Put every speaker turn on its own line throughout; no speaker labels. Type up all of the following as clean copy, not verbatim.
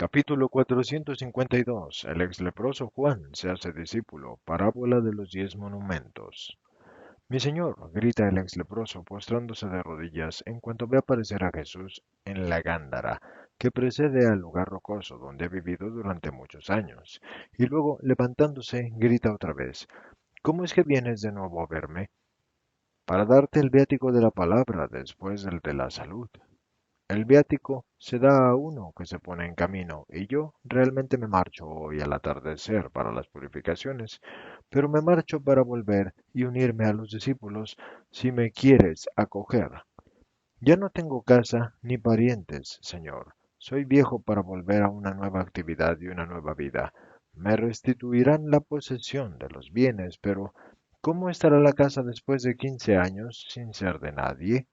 Capítulo 452. El ex leproso Juan se hace discípulo. Parábola de los 10 monumentos. Mi señor, grita el ex leproso, postrándose de rodillas en cuanto ve aparecer a Jesús en la gándara que precede al lugar rocoso donde ha vivido durante muchos años. Y luego, levantándose, grita otra vez: ¿Cómo es que vienes de nuevo a verme? Para darte el viático de la palabra después del de la salud. El viático se da a uno que se pone en camino, y yo realmente me marcho hoy al atardecer para las purificaciones, pero me marcho para volver y unirme a los discípulos si me quieres acoger. Ya no tengo casa ni parientes, Señor. Soy viejo para volver a una nueva actividad y una nueva vida. Me restituirán la posesión de los bienes, pero ¿cómo estará la casa después de 15 años sin ser de nadie?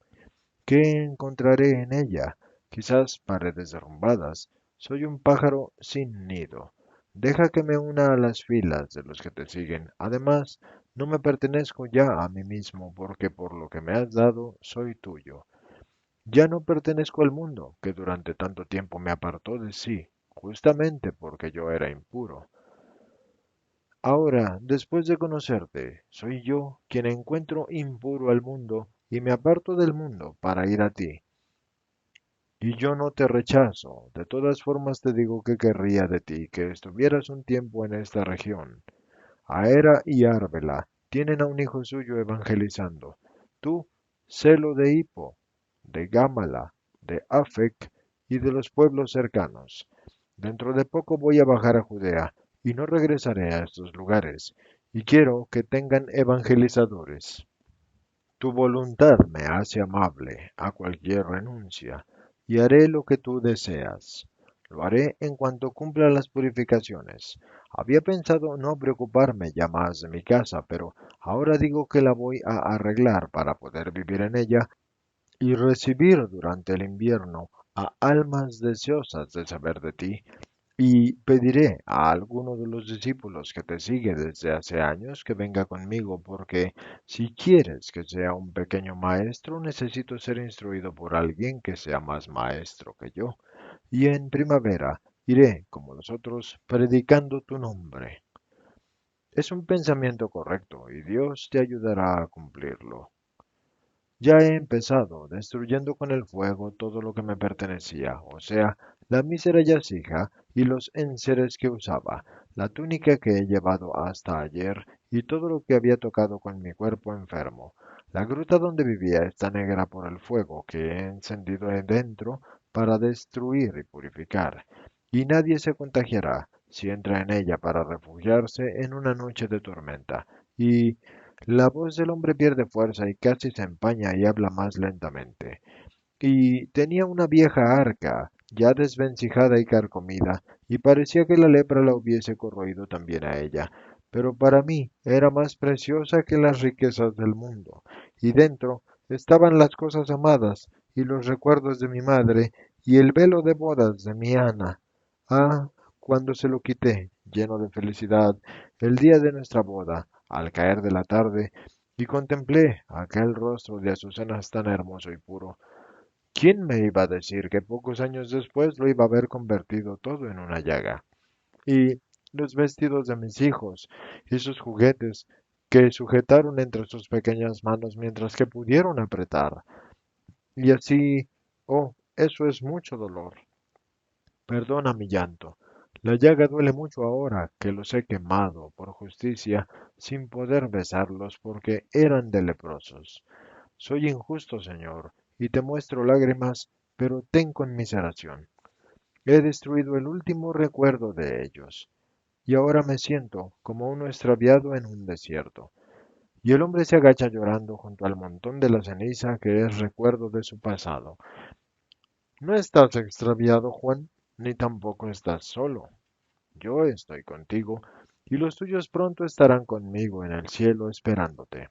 ¿Qué encontraré en ella? Quizás paredes derrumbadas. Soy un pájaro sin nido. Deja que me una a las filas de los que te siguen. Además, no me pertenezco ya a mí mismo, porque por lo que me has dado, soy tuyo. Ya no pertenezco al mundo, que durante tanto tiempo me apartó de sí, justamente porque yo era impuro. Ahora, después de conocerte, soy yo quien encuentro impuro al mundo y me aparto del mundo para ir a ti. Y yo no te rechazo. De todas formas te digo que querría de ti que estuvieras un tiempo en esta región. Aera y Arbela tienen a un hijo suyo evangelizando. Tú, celo de Hippo, de Gámala, de Afec y de los pueblos cercanos. Dentro de poco voy a bajar a Judea y no regresaré a estos lugares, y quiero que tengan evangelizadores. Tu voluntad me hace amable a cualquier renuncia, y haré lo que tú deseas. Lo haré en cuanto cumpla las purificaciones. Había pensado no preocuparme ya más de mi casa, pero ahora digo que la voy a arreglar para poder vivir en ella y recibir durante el invierno a almas deseosas de saber de ti, y pediré a alguno de los discípulos que te sigue desde hace años que venga conmigo, porque si quieres que sea un pequeño maestro, necesito ser instruido por alguien que sea más maestro que yo. Y en primavera iré, como los otros, predicando tu nombre. Es un pensamiento correcto y Dios te ayudará a cumplirlo. Ya he empezado, destruyendo con el fuego todo lo que me pertenecía, o sea, la mísera yacija y los enseres que usaba, la túnica que he llevado hasta ayer y todo lo que había tocado con mi cuerpo enfermo. La gruta donde vivía está negra por el fuego que he encendido dentro para destruir y purificar, y nadie se contagiará si entra en ella para refugiarse en una noche de tormenta. Y la voz del hombre pierde fuerza y casi se empaña y habla más lentamente. Y tenía una vieja arca, ya desvencijada y carcomida, y parecía que la lepra la hubiese corroído también a ella. Pero para mí era más preciosa que las riquezas del mundo, y dentro estaban las cosas amadas, y los recuerdos de mi madre, y el velo de bodas de mi Ana. Ah, cuando se lo quité, lleno de felicidad, el día de nuestra boda, al caer de la tarde, y contemplé aquel rostro de azucenas tan hermoso y puro. ¿Quién me iba a decir que pocos años después lo iba a haber convertido todo en una llaga? Y los vestidos de mis hijos y sus juguetes que sujetaron entre sus pequeñas manos mientras que pudieron apretar. Y así, oh, eso es mucho dolor. Perdona mi llanto. La llaga duele mucho ahora que los he quemado por justicia sin poder besarlos porque eran de leprosos. Soy injusto, Señor, y te muestro lágrimas, pero ten conmiseración. He destruido el último recuerdo de ellos, y ahora me siento como uno extraviado en un desierto. Y el hombre se agacha llorando junto al montón de la ceniza que es recuerdo de su pasado. No estás extraviado, Juan, ni tampoco estás solo. Yo estoy contigo, y los tuyos pronto estarán conmigo en el cielo esperándote.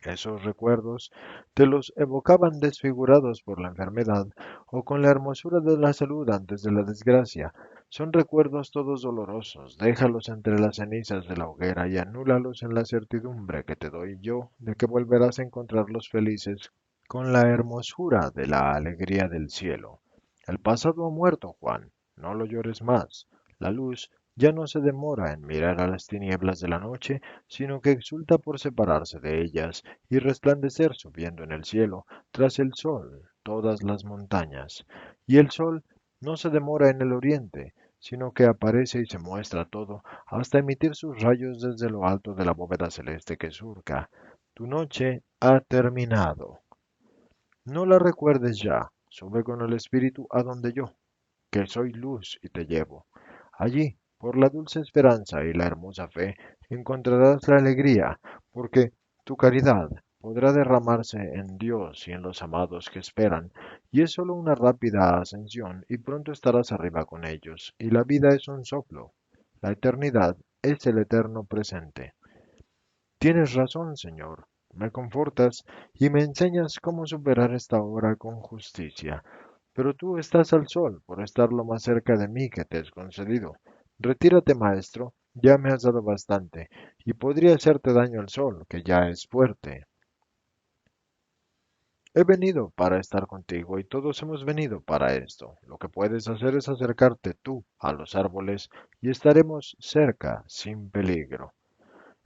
Esos recuerdos te los evocaban desfigurados por la enfermedad o con la hermosura de la salud antes de la desgracia. Son recuerdos todos dolorosos. Déjalos entre las cenizas de la hoguera y anúlalos en la certidumbre que te doy yo de que volverás a encontrarlos felices con la hermosura de la alegría del cielo. El pasado ha muerto, Juan. no lo llores más. La luz ya no se demora en mirar a las tinieblas de la noche, sino que exulta por separarse de ellas y resplandecer subiendo en el cielo, tras el sol, todas las montañas. Y el sol no se demora en el oriente, sino que aparece y se muestra todo, hasta emitir sus rayos desde lo alto de la bóveda celeste que surca. Tu noche ha terminado. No la recuerdes ya. Sube con el espíritu a donde yo, que soy luz y te llevo. Allí, por la dulce esperanza y la hermosa fe, encontrarás la alegría, porque tu caridad podrá derramarse en Dios y en los amados que esperan, y es solo una rápida ascensión, y pronto estarás arriba con ellos, y la vida es un soplo. La eternidad es el eterno presente. Tienes razón, Señor. Me confortas y me enseñas cómo superar esta hora con justicia. Pero tú estás al sol por estar lo más cerca de mí que te es concedido. Retírate, maestro, ya me has dado bastante, y podría hacerte daño el sol, que ya es fuerte. He venido para estar contigo y todos hemos venido para esto. Lo que puedes hacer es acercarte tú a los árboles y estaremos cerca, sin peligro.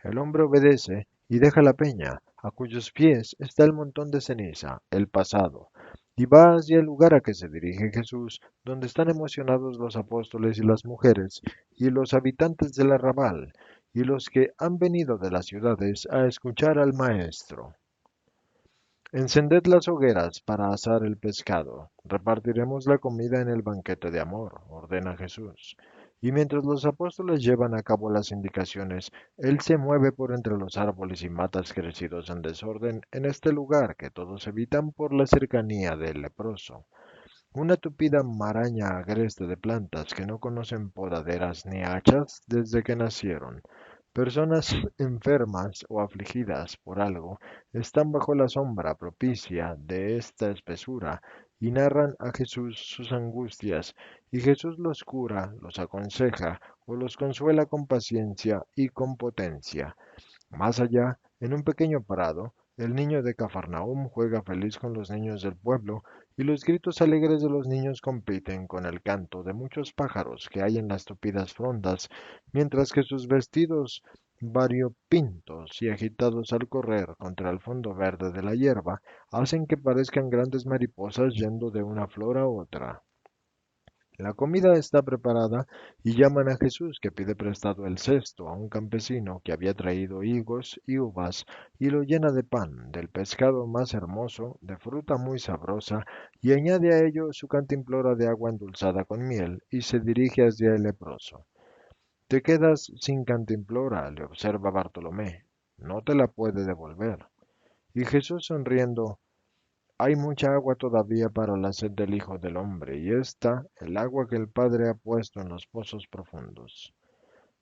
El hombre obedece y deja la peña, a cuyos pies está el montón de ceniza, el pasado, y va hacia el lugar a que se dirige Jesús, donde están emocionados los apóstoles y las mujeres, y los habitantes del arrabal, y los que han venido de las ciudades a escuchar al Maestro. Encended las hogueras para asar el pescado. Repartiremos la comida en el banquete de amor, ordena Jesús. Y mientras los apóstoles llevan a cabo las indicaciones, Él se mueve por entre los árboles y matas crecidos en desorden en este lugar que todos evitan por la cercanía del leproso. Una tupida maraña agreste de plantas que no conocen podaderas ni hachas desde que nacieron. Personas enfermas o afligidas por algo están bajo la sombra propicia de esta espesura y narran a Jesús sus angustias, y Jesús los cura, los aconseja o los consuela con paciencia y con potencia. Más allá, en un pequeño prado, el niño de Cafarnaúm juega feliz con los niños del pueblo, y los gritos alegres de los niños compiten con el canto de muchos pájaros que hay en las tupidas frondas, mientras que sus vestidos variopintos y agitados al correr contra el fondo verde de la hierba hacen que parezcan grandes mariposas yendo de una flor a otra. La comida está preparada y llaman a Jesús, que pide prestado el cesto a un campesino que había traído higos y uvas, y lo llena de pan, del pescado más hermoso, de fruta muy sabrosa, y añade a ello su cantimplora de agua endulzada con miel, y se dirige hacia el leproso. Te quedas sin cantimplora, le observa Bartolomé. No te la puede devolver. Y Jesús sonriendo, hay mucha agua todavía para la sed del Hijo del Hombre, y esta, el agua que el Padre ha puesto en los pozos profundos.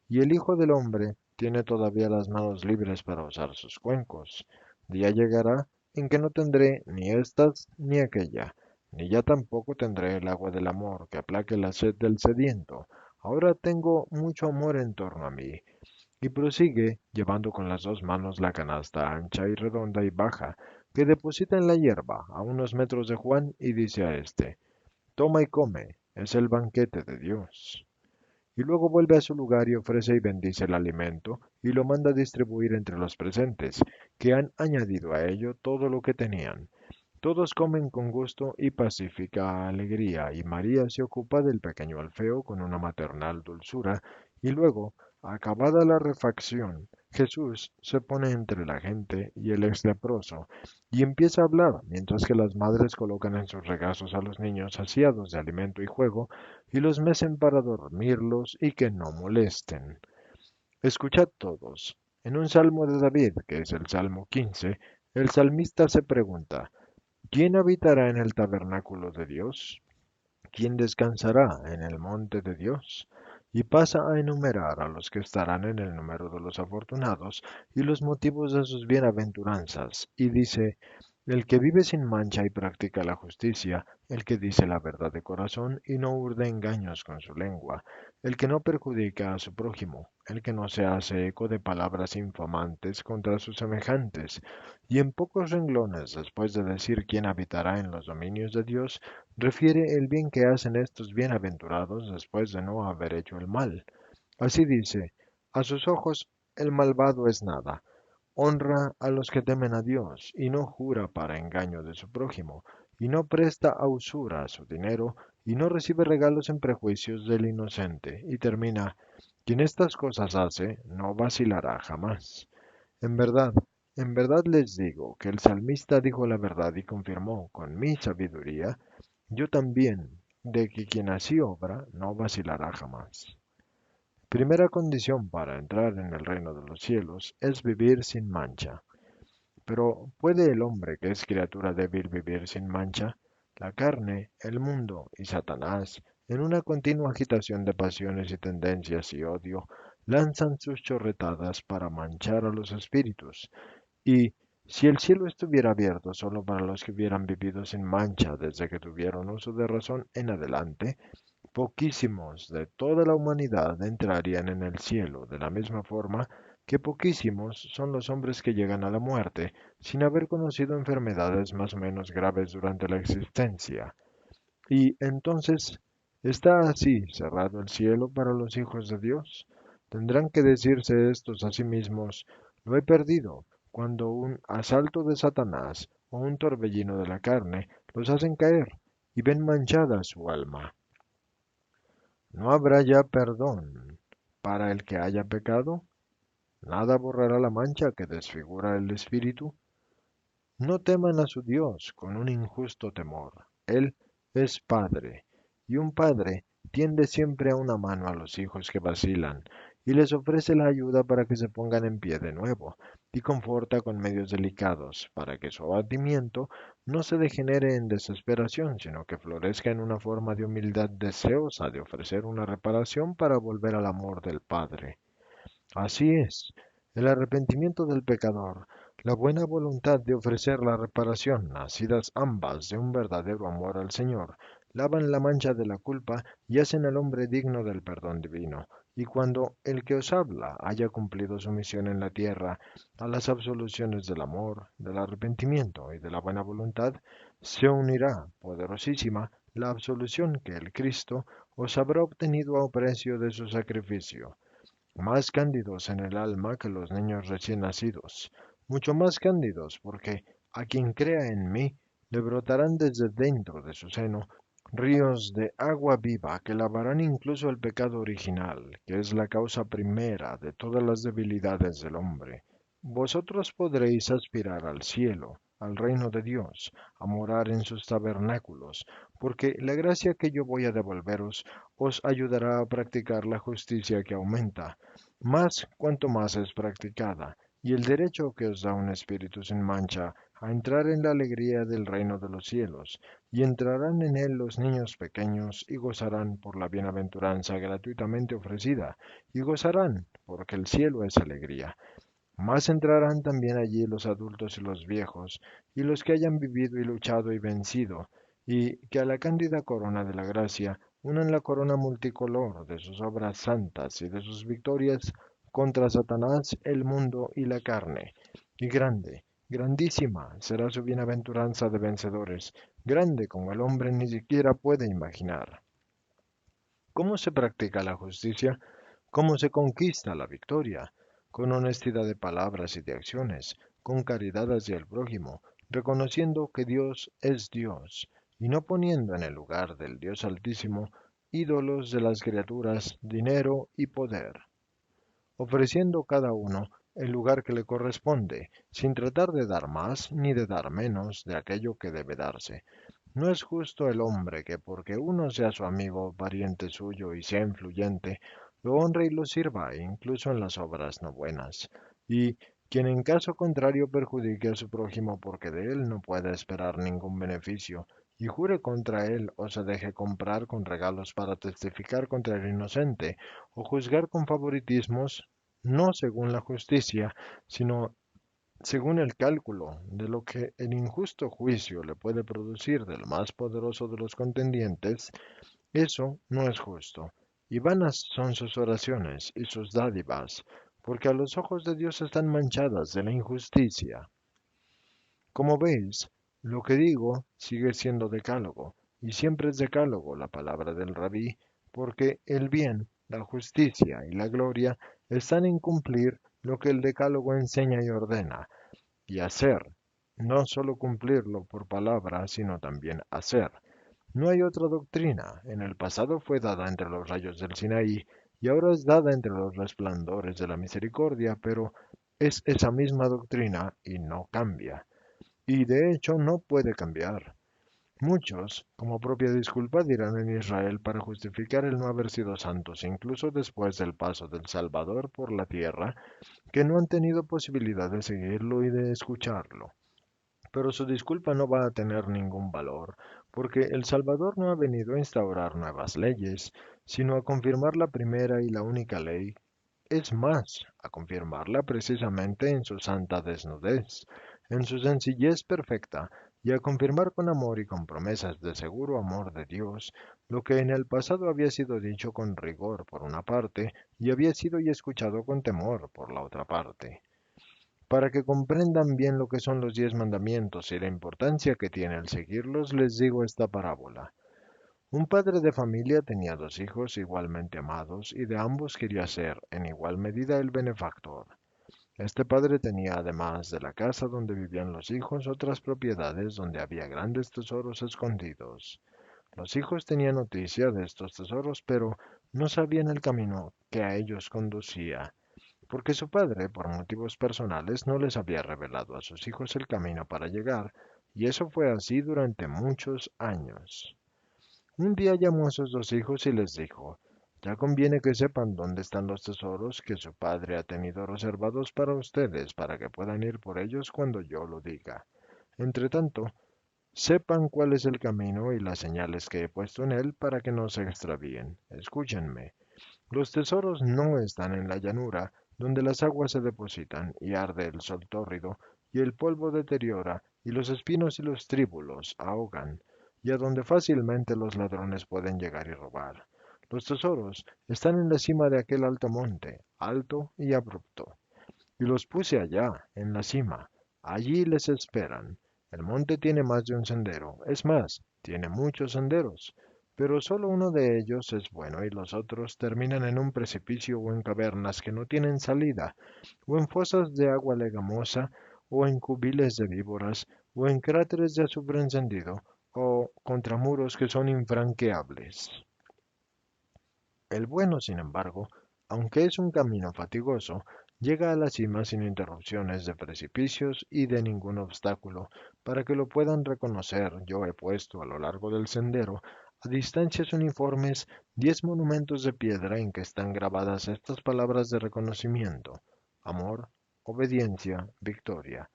Y el Hijo del Hombre tiene todavía las manos libres para usar sus cuencos. Día llegará en que no tendré ni estas ni aquella, ni ya tampoco tendré el agua del amor que aplaque la sed del sediento. Ahora tengo mucho amor en torno a mí, y prosigue, llevando con las dos manos la canasta ancha y redonda y baja, que deposita en la hierba a unos metros de Juan y dice a éste, toma y come, es el banquete de Dios. Y luego vuelve a su lugar y ofrece y bendice el alimento y lo manda a distribuir entre los presentes, que han añadido a ello todo lo que tenían. Todos comen con gusto y pacífica alegría, y María se ocupa del pequeño Alfeo con una maternal dulzura, y luego, acabada la refacción, Jesús se pone entre la gente y el ex leproso, y empieza a hablar, mientras que las madres colocan en sus regazos a los niños saciados de alimento y juego, y los mecen para dormirlos y que no molesten. Escuchad todos. En un salmo de David, que es el Salmo 15, el salmista se pregunta, ¿quién habitará en el tabernáculo de Dios? ¿Quién descansará en el monte de Dios? Y pasa a enumerar a los que estarán en el número de los afortunados y los motivos de sus bienaventuranzas, y dice, el que vive sin mancha y practica la justicia, el que dice la verdad de corazón y no urde engaños con su lengua, el que no perjudica a su prójimo, el que no se hace eco de palabras infamantes contra sus semejantes, y en pocos renglones, después de decir quién habitará en los dominios de Dios, refiere el bien que hacen estos bienaventurados después de no haber hecho el mal. Así dice, a sus ojos el malvado es nada, honra a los que temen a Dios, y no jura para engaño de su prójimo, y no presta a usura su dinero, y no recibe regalos en prejuicios del inocente, y termina, quien estas cosas hace, no vacilará jamás. En verdad, en verdad les digo que el salmista dijo la verdad y confirmó con mi sabiduría, yo también, de que quien así obra no vacilará jamás. Primera condición para entrar en el reino de los cielos es vivir sin mancha. Pero ¿puede el hombre que es criatura débil vivir sin mancha? La carne, el mundo y Satanás, en una continua agitación de pasiones y tendencias y odio, lanzan sus chorretadas para manchar a los espíritus. Y si el cielo estuviera abierto solo para los que hubieran vivido sin mancha desde que tuvieron uso de razón en adelante, poquísimos de toda la humanidad entrarían en el cielo, de la misma forma que poquísimos son los hombres que llegan a la muerte sin haber conocido enfermedades más o menos graves durante la existencia. Y entonces, ¿está así cerrado el cielo para los hijos de Dios? Tendrán que decirse estos a sí mismos, lo he perdido, cuando un asalto de Satanás o un torbellino de la carne los hacen caer y ven manchada su alma. ¿No habrá ya perdón para el que haya pecado? ¿Nada borrará la mancha que desfigura el espíritu? No teman a su Dios con un injusto temor. Él es Padre, y un padre tiende siempre a una mano a los hijos que vacilan, y les ofrece la ayuda para que se pongan en pie de nuevo, y conforta con medios delicados, para que su abatimiento no se degenere en desesperación, sino que florezca en una forma de humildad deseosa de ofrecer una reparación para volver al amor del Padre. Así es, el arrepentimiento del pecador, la buena voluntad de ofrecer la reparación, nacidas ambas de un verdadero amor al Señor, lavan la mancha de la culpa y hacen al hombre digno del perdón divino. Y cuando el que os habla haya cumplido su misión en la tierra, a las absoluciones del amor, del arrepentimiento y de la buena voluntad, se unirá poderosísima la absolución que el Cristo os habrá obtenido a precio de su sacrificio más cándidos en el alma que los niños recién nacidos, mucho más cándidos porque a quien crea en mí le brotarán desde dentro de su seno ríos de agua viva que lavarán incluso el pecado original, que es la causa primera de todas las debilidades del hombre. Vosotros podréis aspirar al cielo, al reino de Dios, a morar en sus tabernáculos, porque la gracia que yo voy a devolveros os ayudará a practicar la justicia que aumenta, más cuanto más es practicada, y el derecho que os da un espíritu sin mancha a entrar en la alegría del reino de los cielos, y entrarán en él los niños pequeños y gozarán por la bienaventuranza gratuitamente ofrecida, y gozarán porque el cielo es alegría. Más entrarán también allí los adultos y los viejos, y los que hayan vivido y luchado y vencido, y que a la cándida corona de la gracia unan la corona multicolor de sus obras santas y de sus victorias contra Satanás, el mundo y la carne. Y grande, grandísima será su bienaventuranza de vencedores, grande como el hombre ni siquiera puede imaginar. ¿Cómo se practica la justicia? ¿Cómo se conquista la victoria? Con honestidad de palabras y de acciones, con caridad hacia el prójimo, reconociendo que Dios es Dios, y no poniendo en el lugar del Dios Altísimo ídolos de las criaturas, dinero y poder, ofreciendo cada uno el lugar que le corresponde, sin tratar de dar más ni de dar menos de aquello que debe darse. No es justo el hombre que porque uno sea su amigo, pariente suyo y sea influyente, lo honre y lo sirva, incluso en las obras no buenas. Y quien en caso contrario perjudique a su prójimo porque de él no puede esperar ningún beneficio, y jure contra él o se deje comprar con regalos para testificar contra el inocente, o juzgar con favoritismos, no según la justicia, sino según el cálculo de lo que el injusto juicio le puede producir del más poderoso de los contendientes, eso no es justo, y vanas son sus oraciones y sus dádivas, porque a los ojos de Dios están manchadas de la injusticia. Como veis, lo que digo sigue siendo decálogo, y siempre es decálogo la palabra del rabí, porque el bien, la justicia y la gloria están en cumplir lo que el decálogo enseña y ordena, y hacer, no solo cumplirlo por palabra, sino también hacer. No hay otra doctrina. En el pasado fue dada entre los rayos del Sinaí y ahora es dada entre los resplandores de la misericordia, pero es esa misma doctrina y no cambia. Y de hecho no puede cambiar. Muchos, como propia disculpa, dirán en Israel para justificar el no haber sido santos, incluso después del paso del Salvador por la tierra, que no han tenido posibilidad de seguirlo y de escucharlo. Pero su disculpa no va a tener ningún valor, porque el Salvador no ha venido a instaurar nuevas leyes, sino a confirmar la primera y la única ley, es más, a confirmarla precisamente en su santa desnudez, en su sencillez perfecta, y a confirmar con amor y con promesas de seguro amor de Dios, lo que en el pasado había sido dicho con rigor por una parte, y había sido y escuchado con temor por la otra parte. Para que comprendan bien lo que son los 10 mandamientos y la importancia que tiene el seguirlos, les digo esta parábola. Un padre de familia tenía 2 hijos igualmente amados y de ambos quería ser, en igual medida, el benefactor. Este padre tenía, además de la casa donde vivían los hijos, otras propiedades donde había grandes tesoros escondidos. Los hijos tenían noticia de estos tesoros, pero no sabían el camino que a ellos conducía, porque su padre, por motivos personales, no les había revelado a sus hijos el camino para llegar, y eso fue así durante muchos años. Un día llamó a sus 2 hijos y les dijo, ya conviene que sepan dónde están los tesoros que su padre ha tenido reservados para ustedes, para que puedan ir por ellos cuando yo lo diga. Entretanto, sepan cuál es el camino y las señales que he puesto en él para que no se extravíen. Escúchenme. Los tesoros no están en la llanura, donde las aguas se depositan y arde el sol tórrido, y el polvo deteriora, y los espinos y los tríbulos ahogan, y a donde fácilmente los ladrones pueden llegar y robar. Los tesoros están en la cima de aquel alto monte, alto y abrupto. Y los puse allá, en la cima. Allí les esperan. El monte tiene más de un sendero, es más, tiene muchos senderos, pero solo uno de ellos es bueno y los otros terminan en un precipicio o en cavernas que no tienen salida, o en fosas de agua legamosa, o en cubiles de víboras, o en cráteres de azufre encendido, o contra muros que son infranqueables. El bueno, sin embargo, aunque es un camino fatigoso, llega a la cima sin interrupciones de precipicios y de ningún obstáculo. Para que lo puedan reconocer, yo he puesto a lo largo del sendero, a distancias uniformes, 10 monumentos de piedra en que están grabadas estas palabras de reconocimiento: amor, obediencia, victoria.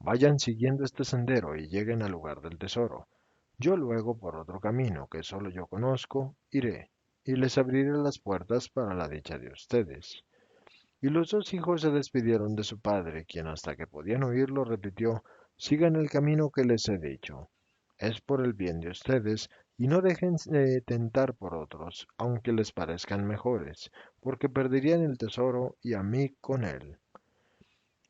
Vayan siguiendo este sendero y lleguen al lugar del tesoro. Yo luego, por otro camino que solo yo conozco, iré, y les abriré las puertas para la dicha de ustedes. Y los 2 hijos se despidieron de su padre, quien hasta que podían oírlo repitió, sigan el camino que les he dicho. Es por el bien de ustedes, y no dejen de tentar por otros, aunque les parezcan mejores, porque perderían el tesoro y a mí con él.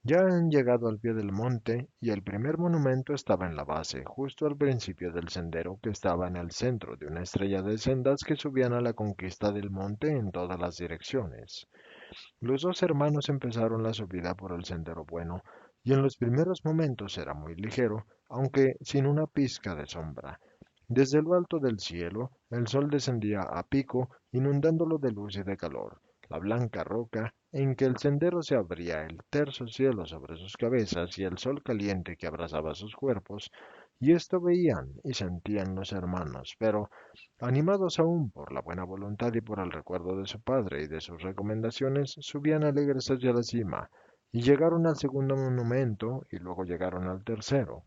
Ya han llegado al pie del monte, y el primer monumento estaba en la base, justo al principio del sendero que estaba en el centro de una estrella de sendas que subían a la conquista del monte en todas las direcciones. Los 2 hermanos empezaron la subida por el sendero bueno, y en los primeros momentos era muy ligero, aunque sin una pizca de sombra. Desde lo alto del cielo, el sol descendía a pico, inundándolo de luz y de calor. La blanca roca en que el sendero se abría, el terso cielo sobre sus cabezas y el sol caliente que abrazaba sus cuerpos, y esto veían y sentían los hermanos, pero, animados aún por la buena voluntad y por el recuerdo de su padre y de sus recomendaciones, subían alegres hacia la cima, y llegaron al segundo monumento, y luego llegaron al tercero.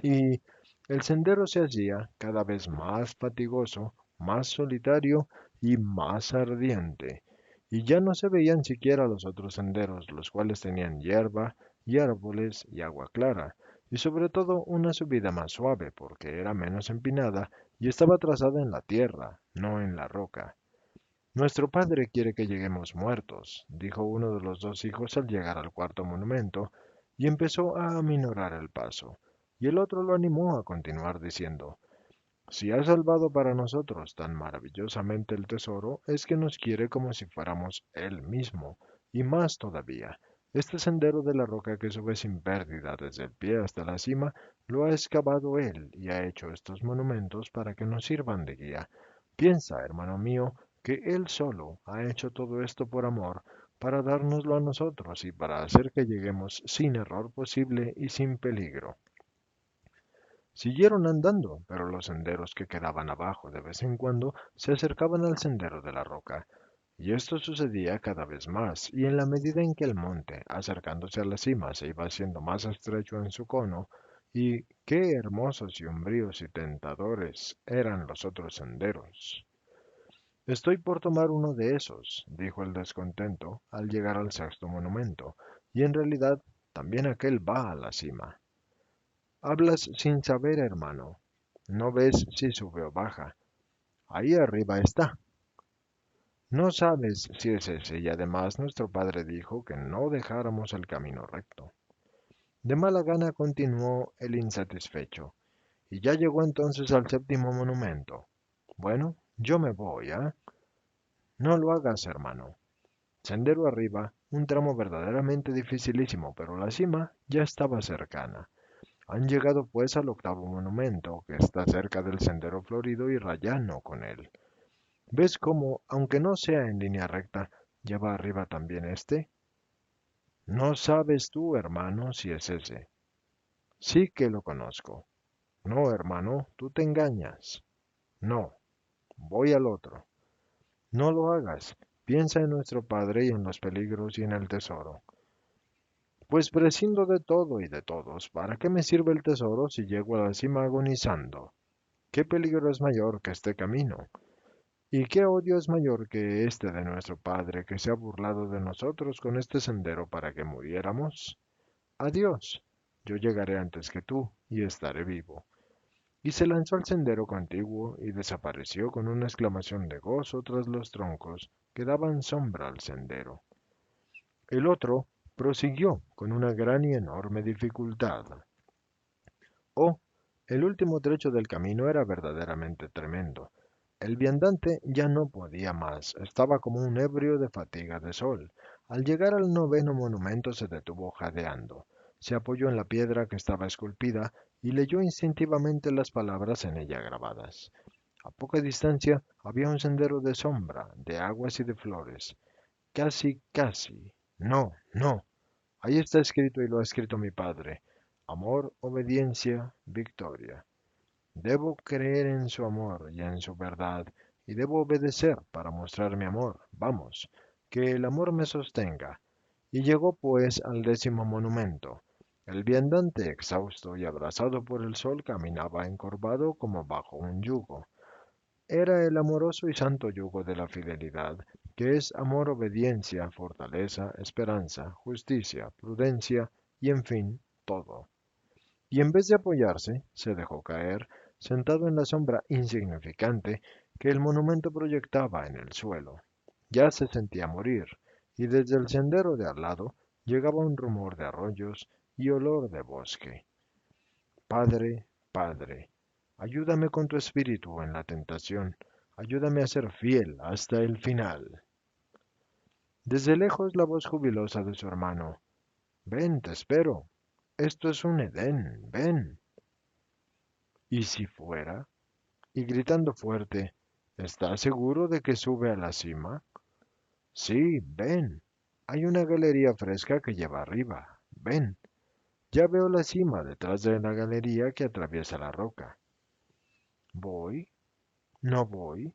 Y el sendero se hacía cada vez más fatigoso, más solitario y más ardiente, y ya no se veían siquiera los otros senderos, los cuales tenían hierba y árboles y agua clara, y sobre todo una subida más suave, porque era menos empinada y estaba trazada en la tierra, no en la roca. Nuestro padre quiere que lleguemos muertos, dijo uno de los 2 hijos al llegar al cuarto monumento, y empezó a aminorar el paso, y el otro lo animó a continuar diciendo, Si ha salvado para nosotros tan maravillosamente el tesoro, es que nos quiere como si fuéramos Él mismo, y más todavía. Este sendero de la roca que sube sin pérdida desde el pie hasta la cima, lo ha excavado Él y ha hecho estos monumentos para que nos sirvan de guía. Piensa, hermano mío, que Él solo ha hecho todo esto por amor, para dárnoslo a nosotros y para hacer que lleguemos sin error posible y sin peligro. Siguieron andando, pero los senderos que quedaban abajo de vez en cuando se acercaban al sendero de la roca, y esto sucedía cada vez más, y en la medida en que el monte, acercándose a la cima, se iba haciendo más estrecho en su cono, y qué hermosos y umbríos y tentadores eran los otros senderos. Estoy por tomar uno de esos, dijo el descontento al llegar al sexto monumento, y en realidad también aquel va a la cima. Hablas sin saber, hermano. No ves si sube o baja. Ahí arriba está. No sabes si es ese, y además nuestro padre dijo que no dejáramos el camino recto. De mala gana continuó el insatisfecho, y ya llegó entonces al séptimo monumento. Bueno, yo me voy, ¿ah? No lo hagas, hermano. Sendero arriba, un tramo verdaderamente dificilísimo, pero la cima ya estaba cercana. Han llegado pues al octavo monumento, que está cerca del sendero florido y rayano con él. ¿Ves cómo, aunque no sea en línea recta, lleva arriba también este? No sabes tú, hermano, si es ese. Sí que lo conozco. No, hermano, tú te engañas. No, voy al otro. No lo hagas. Piensa en nuestro Padre y en los peligros y en el tesoro. Pues prescindo de todo y de todos. ¿Para qué me sirve el tesoro si llego a la cima agonizando? ¿Qué peligro es mayor que este camino? ¿Y qué odio es mayor que este de nuestro Padre que se ha burlado de nosotros con este sendero para que muriéramos? Adiós, yo llegaré antes que tú y estaré vivo. Y se lanzó al sendero contiguo y desapareció con una exclamación de gozo tras los troncos que daban sombra al sendero. El otro prosiguió con una gran y enorme dificultad. Oh, el último trecho del camino era verdaderamente tremendo. El viandante ya no podía más, estaba como un ebrio de fatiga de sol. Al llegar al noveno monumento se detuvo jadeando, se apoyó en la piedra que estaba esculpida y leyó instintivamente las palabras en ella grabadas. A poca distancia había un sendero de sombra, de aguas y de flores. Casi, casi. No, no. Ahí está escrito y lo ha escrito mi padre. Amor, obediencia, victoria. Debo creer en su amor y en su verdad, y debo obedecer para mostrar mi amor. Vamos, que el amor me sostenga. Y llegó pues al décimo monumento. El viandante, exhausto y abrasado por el sol, caminaba encorvado como bajo un yugo. Era el amoroso y santo yugo de la fidelidad, que es amor, obediencia, fortaleza, esperanza, justicia, prudencia y en fin, todo. Y en vez de apoyarse, se dejó caer, sentado en la sombra insignificante que el monumento proyectaba en el suelo. Ya se sentía morir, y desde el sendero de al lado llegaba un rumor de arroyos y olor de bosque. Padre, Padre, ayúdame con tu espíritu en la tentación, ayúdame a ser fiel hasta el final. Desde lejos la voz jubilosa de su hermano. Ven, te espero. Esto es un Edén, ven. ¿Y si fuera? Y gritando fuerte, ¿estás seguro de que sube a la cima? Sí, ven. Hay una galería fresca que lleva arriba. Ven. Ya veo la cima detrás de la galería que atraviesa la roca. ¿Voy? ¿No voy?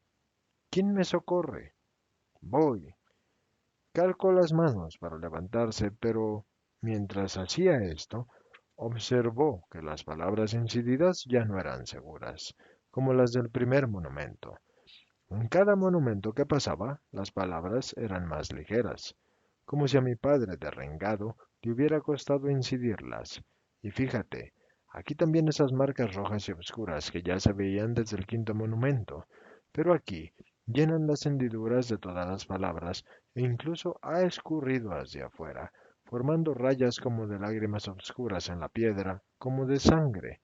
¿Quién me socorre? Voy. Calcó las manos para levantarse, pero mientras hacía esto, observó que las palabras incididas ya no eran seguras, como las del primer monumento. En cada monumento que pasaba, las palabras eran más ligeras, como si a mi padre derrengado le hubiera costado incidirlas. Y fíjate, aquí también esas marcas rojas y oscuras que ya se veían desde el quinto monumento, pero aquí llenan las hendiduras de todas las palabras e incluso ha escurrido hacia afuera, formando rayas como de lágrimas oscuras en la piedra, como de sangre.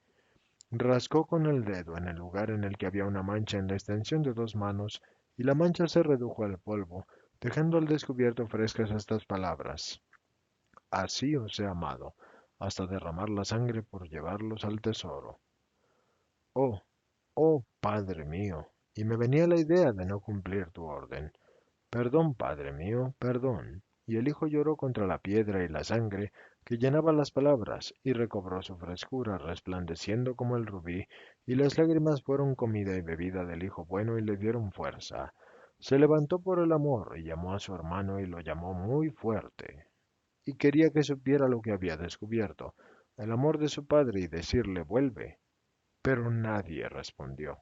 Rascó con el dedo en el lugar en el que había una mancha en la extensión de 2 manos, y la mancha se redujo al polvo, dejando al descubierto frescas estas palabras: Así os he amado, hasta derramar la sangre por llevarlos al tesoro. Oh, oh, Padre mío, y me venía la idea de no cumplir tu orden. Perdón, Padre mío, perdón. Y el hijo lloró contra la piedra y la sangre que llenaba las palabras, y recobró su frescura, resplandeciendo como el rubí, y las lágrimas fueron comida y bebida del hijo bueno y le dieron fuerza. Se levantó por el amor y llamó a su hermano y lo llamó muy fuerte, y quería que supiera lo que había descubierto, el amor de su padre, y decirle vuelve, pero nadie respondió.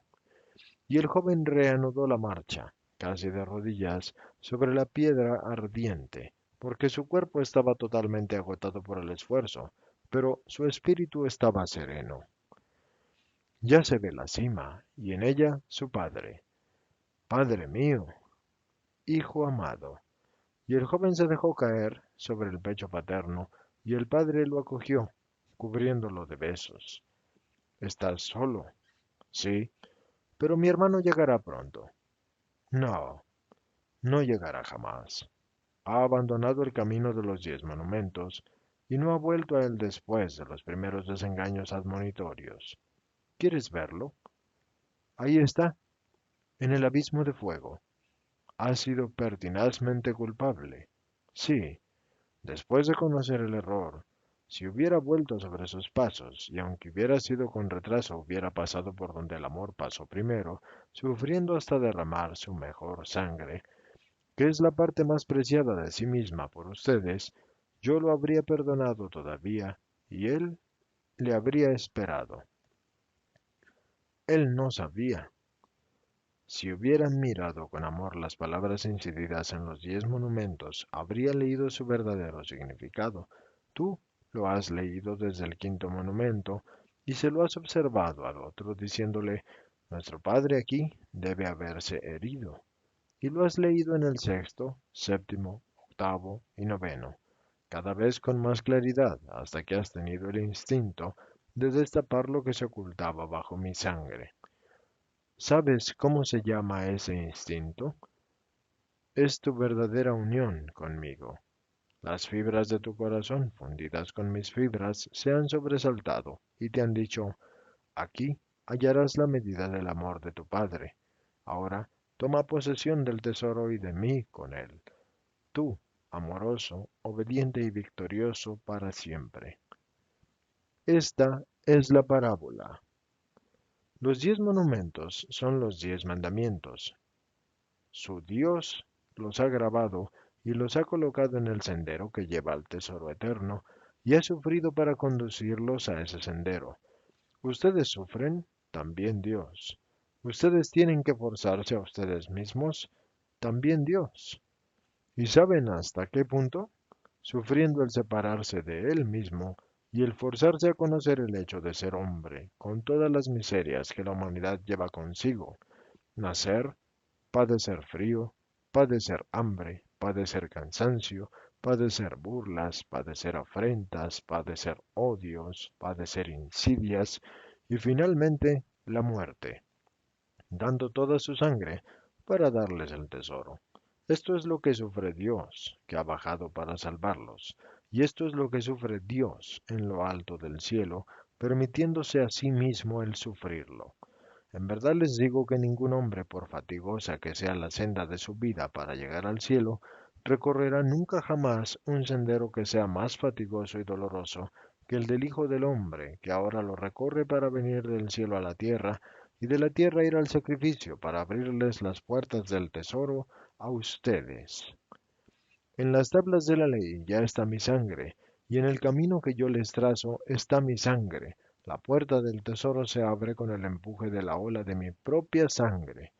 Y el joven reanudó la marcha, casi de rodillas, sobre la piedra ardiente, porque su cuerpo estaba totalmente agotado por el esfuerzo, pero su espíritu estaba sereno. Ya se ve la cima, y en ella su padre. Padre mío, hijo amado. Y el joven se dejó caer sobre el pecho paterno, y el padre lo acogió, cubriéndolo de besos. ¿Estás solo? Sí, pero mi hermano llegará pronto. No, no llegará jamás. Ha abandonado el camino de los 10 monumentos y no ha vuelto a él después de los primeros desengaños admonitorios. ¿Quieres verlo? Ahí está, en el abismo de fuego. Ha sido pertinazmente culpable. Sí, después de conocer el error, si hubiera vuelto sobre sus pasos, y aunque hubiera sido con retraso, hubiera pasado por donde el amor pasó primero, sufriendo hasta derramar su mejor sangre, que es la parte más preciada de sí misma por ustedes, yo lo habría perdonado todavía, y él le habría esperado. Él no sabía. Si hubiera mirado con amor las palabras incididas en los 10 monumentos, habría leído su verdadero significado. Tú lo has leído desde el quinto monumento y se lo has observado al otro diciéndole, nuestro padre aquí debe haberse herido. Y lo has leído en el sexto, séptimo, octavo y noveno, cada vez con más claridad, hasta que has tenido el instinto de destapar lo que se ocultaba bajo mi sangre. ¿Sabes cómo se llama ese instinto? Es tu verdadera unión conmigo. Las fibras de tu corazón, fundidas con mis fibras, se han sobresaltado y te han dicho, aquí hallarás la medida del amor de tu Padre. Ahora toma posesión del tesoro y de mí con él. Tú, amoroso, obediente y victorioso para siempre. Esta es la parábola. Los 10 monumentos son los 10 mandamientos. Su Dios los ha grabado y los ha colocado en el sendero que lleva al tesoro eterno, y ha sufrido para conducirlos a ese sendero. Ustedes sufren, también Dios. Ustedes tienen que forzarse a ustedes mismos, también Dios. ¿Y saben hasta qué punto? Sufriendo el separarse de Él mismo y el forzarse a conocer el hecho de ser hombre, con todas las miserias que la humanidad lleva consigo. Nacer, padecer frío, padecer hambre, padecer cansancio, padecer burlas, padecer afrentas, padecer odios, padecer insidias y finalmente la muerte, dando toda su sangre para darles el tesoro. Esto es lo que sufre Dios, que ha bajado para salvarlos, y esto es lo que sufre Dios en lo alto del cielo, permitiéndose a sí mismo el sufrirlo. En verdad les digo que ningún hombre, por fatigosa que sea la senda de su vida para llegar al cielo, recorrerá nunca jamás un sendero que sea más fatigoso y doloroso que el del Hijo del Hombre, que ahora lo recorre para venir del cielo a la tierra, y de la tierra ir al sacrificio para abrirles las puertas del tesoro a ustedes. En las tablas de la ley ya está mi sangre, y en el camino que yo les trazo está mi sangre. La puerta del tesoro se abre con el empuje de la ola de mi propia sangre.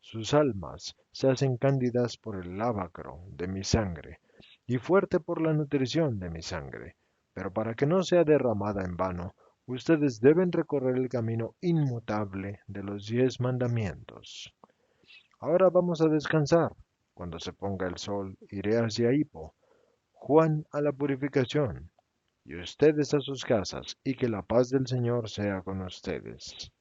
Sus almas se hacen cándidas por el lavacro de mi sangre, y fuerte por la nutrición de mi sangre. Pero para que no sea derramada en vano, ustedes deben recorrer el camino inmutable de los 10 mandamientos. Ahora vamos a descansar. Cuando se ponga el sol, iré hacia Hippo, Juan a la purificación, y ustedes a sus casas, y que la paz del Señor sea con ustedes.